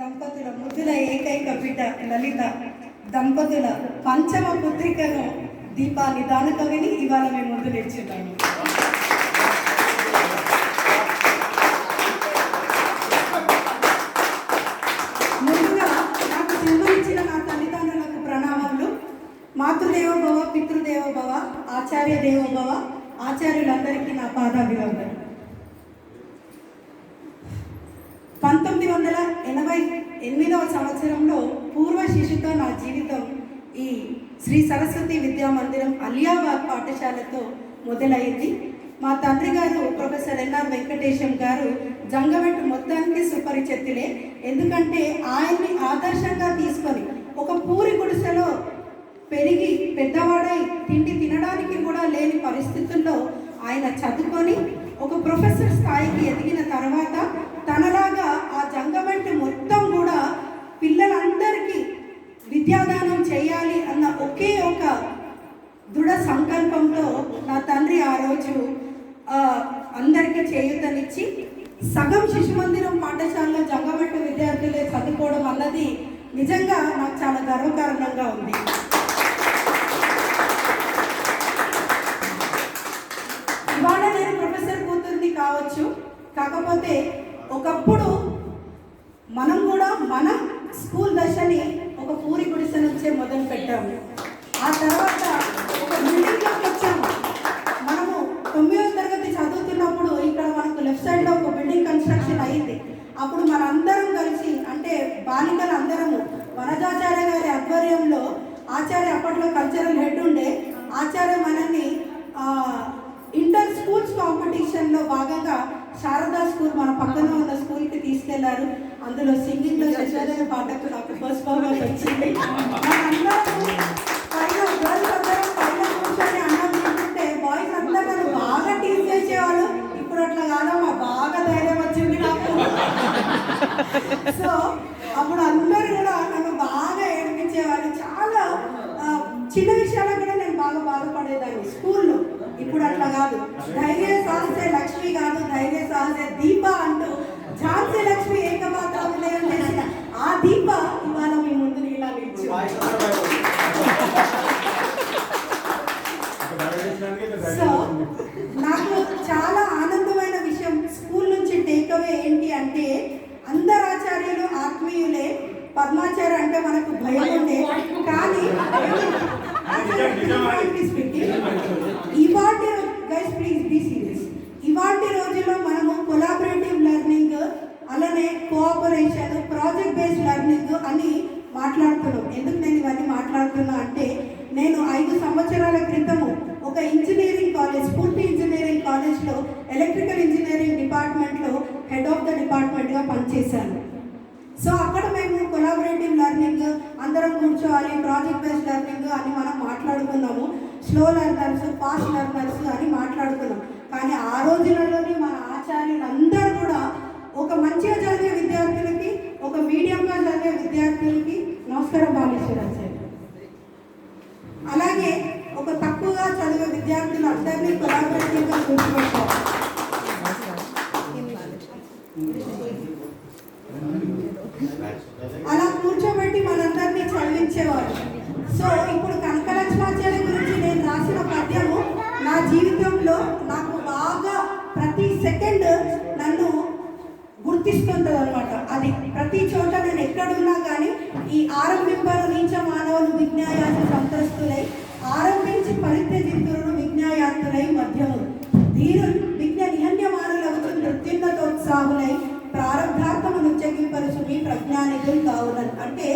దంపతుల ముద్దుల ఏకైక బిడ్డ లలిత దంపతుల పంచమ పుత్రికను దీపా నిదాన కవిని ఇవాళ మేము ముందు తెచ్చున్నాము. ముందుగా నాకు జన్మనిచ్చిన నా తల్లిదండ్రులకు ప్రణామాలు. మాతృదేవోభవ, పితృదేవోభవ, ఆచార్య దేవోభవ, ఆచార్యులందరికీ నా పాదాభివందనం. 1988వ సంవత్సరంలో పూర్వ శిశుతో నా జీవితం ఈ శ్రీ సరస్వతి విద్యా మందిరం అలియాబాద్ పాఠశాలతో మొదలైంది. మా తండ్రి గారు ప్రొఫెసర్ ఎన్ఆర్ వెంకటేశం గారు జంగమెట్టు మొత్తానికి సుపరిచితులే. ఎందుకంటే ఆయన్ని ఆదర్శంగా తీసుకొని ఒక పూరి గుడిసెలో పెరిగి పెద్దవాడై తిండి తినడానికి కూడా లేని పరిస్థితుల్లో ఆయన చదువుకొని ఒక ప్రొఫెసర్ స్థాయికి ఎదిగిన తర్వాత తనలాగా ఆ జంగమెట్టు మొత్తం కూడా పిల్లలందరికీ విద్యాదానం చేయాలి అన్న ఒకే ఒక దృఢ సంకల్పంతో నా తండ్రి ఆ రోజు అందరికీ చేయూతనిచ్చి సగం శిశుమందిరం పాఠశాలలో జంగమెట్టు విద్యార్థులే చదువుకోవడం అన్నది నిజంగా నాకు చాలా గర్వకారణంగా ఉంది. ఇవాళ నేను ప్రొఫెసర్ కూతుర్ని కావచ్చు, కాకపోతే ఒకప్పుడు మనం కూడా మన స్కూల్ దశని ఒక పూరి గుడిసె నుంచే మొదలు పెట్టాము. ఆ తర్వాత ఒక బిల్డింగ్లోకి వచ్చాము. మనము 9వ తరగతి చదువుతున్నప్పుడు ఇక్కడ మనకు లెఫ్ట్ సైడ్లో ఒక బిల్డింగ్ కన్స్ట్రక్షన్ అయింది. అప్పుడు మనందరం కలిసి, అంటే బాలికలు అందరము, వనజాచార్య గారి ఆధ్వర్యంలో, ఆచార్య అప్పట్లో కల్చరల్ హెడ్ ఉండే ఆచార్య మనల్ని ఇంటర్ స్కూల్స్ కాంపిటీషన్లో భాగంగా శారదా స్కూల్ మన పక్కన ఉన్న స్కూల్కి తీసుకెళ్లారు. అందులో సింగింగ్లో శశోధన పాటకు నాకు ఫస్ట్ ప్రైజ్ వచ్చింది. పైన కూర్చొని అన్నం తింటుంటే బాయ్స్ అంతా నన్ను బాగా టీజ్ చేసేవాళ్ళు. ఇప్పుడు అట్లా కాదమ్మా, బాగా ధైర్యం వచ్చింది నాకు. సో అప్పుడు అందరూ కూడా నన్ను బాగా ఏడిపించేవాళ్ళు. చాలా చిన్న విషయాలకు కూడా నేను బాగా బాధపడేదాన్ని స్కూల్లో. ఇప్పుడు అట్లా కాదు, ధైర్య సాహసే లక్ష్మి కాదు, ధైర్య సాహసే దీప అంటూ ఝాన్సీ లక్ష్మి ఏకమాత్ర విలయం చేసిన ఆ దీప ఇవాళ మీ ముందు ఇలా నిలిచి. సో నాకు చాలా ఆనందమైన విషయం స్కూల్ నుంచి టేక్అవే ఏంటి అంటే, అందరు ఆచార్యులు ఆత్మీయులే. పద్మాచార్య అంటే మనకు భయం ఉండే, కానీ ఇవాటి రోజుల్లో మనము కొలాబరేటివ్ లెర్నింగ్, అలానే కోఆపరేషన్, ప్రాజెక్ట్ బేస్డ్ లెర్నింగ్ అని మాట్లాడుతున్నాం. ఎందుకు నేను ఇవన్నీ మాట్లాడుతున్నా అంటే, నేను 5 సంవత్సరాల క్రితము ఒక ఇంజనీరింగ్ కాలేజ్, పూర్తి ఇంజనీరింగ్ కాలేజ్లో ఎలక్ట్రికల్ ఇంజనీరింగ్ డిపార్ట్మెంట్లో హెడ్ ఆఫ్ ద డిపార్ట్మెంట్గా పనిచేశాను. సో అక్కడ మేము కొలాబరేటివ్ లెర్నింగ్, అందరం కూర్చోవాలి, ప్రాజెక్ట్ బేస్డ్ లెర్నింగ్ అని మనం మాట్లాడుకున్నాము. స్లో లెర్నర్స్, ఫాస్ట్ లెర్నర్స్ అని మాట్లాడుకున్నాం. కానీ ఆ రోజులలోనే మన ఆచార్యులందరూ కూడా ఒక మంచిగా చదివే విద్యార్థులకి, ఒక మీడియంగా చదివే విద్యార్థులకి నమస్కారం బాలేశ్వరాచార్య, అలాగే ఒక తక్కువగా చదివే విద్యార్థులందరినీ కొలాబరేటివ్గా కూర్చోబెట్టారు. అలా కూర్చోబెట్టి మనందరినీ చదివించేవారు. సో ఇప్పుడు కనకలక్ష్మాచార్య గురించి నేను రాసిన పద్యము నా జీవితంలో నాకు బాగా ప్రతి సెకండ్ నన్ను గుర్తిస్తుంటుంది అనమాట. అది ప్రతి చోట నేను ఎక్కడున్నా కానీ ఈ ఆరంభింపరు నీచ మానవులు విజ్ఞాయాస సంతస్తులై, ఆరంభించి పరిత్యజితులు విజ్ఞాయాత్తులై మధ్యము ధీరులు విజ్ఞ నిహన్యమానులకు నృత్యున్నతోత్సాహులై ప్రారంభార్థము నృత్యగింపరుసు మీ ప్రజ్ఞానికులు కావునని. అంటే